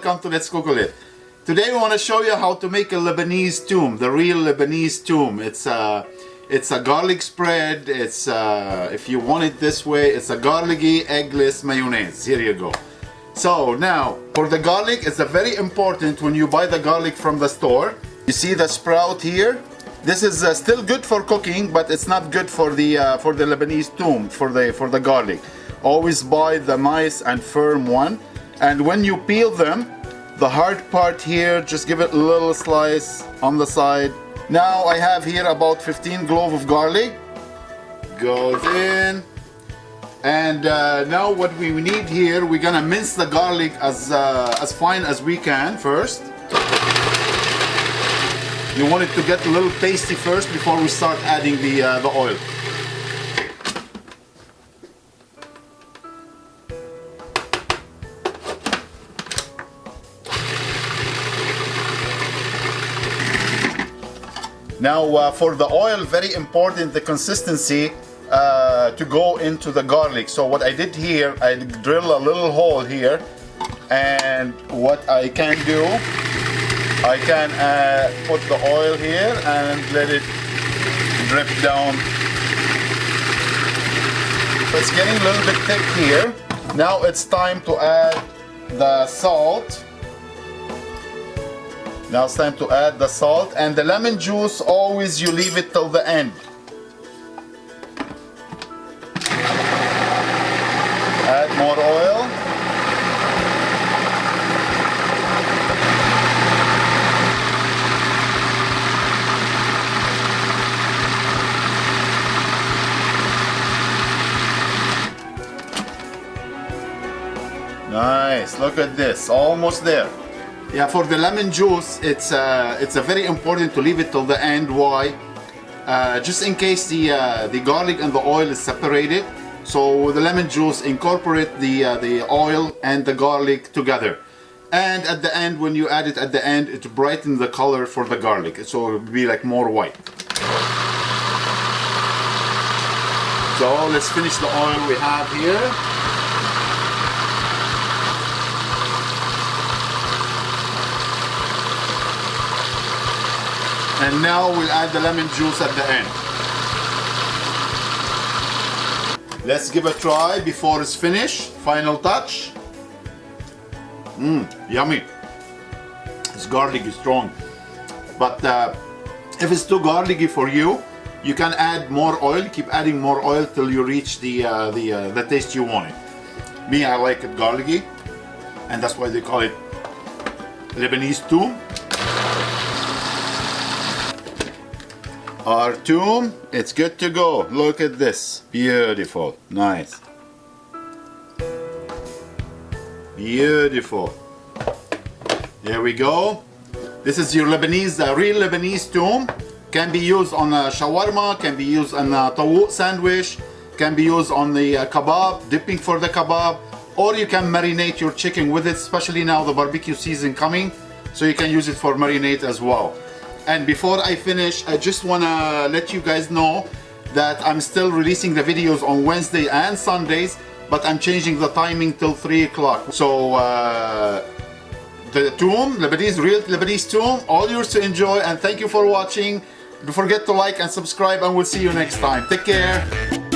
welcome to Letscookolet. Today we want to show you how to make a Lebanese toum, the real Lebanese toum. It's a garlic spread. It's if you want it this way, it's a garlicky eggless mayonnaise. Here you go. So now for the garlic, it's very important when you buy the garlic from the store. You see the sprout here? This is still good for cooking, but it's not good for the Lebanese toum, for the garlic. Always buy the nice and firm one. And when you peel them, the hard part here, just give it a little slice on the side. Now I have here about 15 cloves of garlic. Goes in. And now what we need here, we're gonna mince the garlic as fine as we can first. You want it to get a little pasty first before we start adding the oil. Now for the oil, very important, the consistency to go into the garlic. So what I did here, I drill a little hole here, and what I can do, I can put the oil here and let it drip down. So it's getting a little bit thick here. Now it's time to add the salt. Now it's time to add the salt, and the lemon juice, always you leave it till the end. Add more oil. Nice, look at this, almost there. Yeah, for the lemon juice, it's very important to leave it till the end. Why? Just in case the garlic and the oil is separated. So the lemon juice incorporate the oil and the garlic together. And at the end, when you add it at the end, it brightens the color for the garlic. So it will be like more white. So let's finish the oil we have here. And now we'll add the lemon juice at the end. Let's give a try before it's finished. Final touch. Yummy. This garlic is strong. But if it's too garlicky for you, you can add more oil. Keep adding more oil till you reach the taste you want it. Me, I like it garlicky, and that's why they call it Lebanese toum. Our toum, it's good to go. Look at this. Beautiful. Nice. Beautiful. There we go. This is your Lebanese, real Lebanese toum. Can be used on a shawarma, can be used on a tawook sandwich, can be used on the kebab, dipping for the kebab, or you can marinate your chicken with it, especially now the barbecue season coming, so you can use it for marinade as well. And before I finish, I just want to let you guys know that I'm still releasing the videos on Wednesday and Sundays, but I'm changing the timing till 3 o'clock. So the toum, real Lebanese toum, all yours to enjoy, and thank you for watching. Don't forget to like and subscribe, and we'll see you next time. Take care.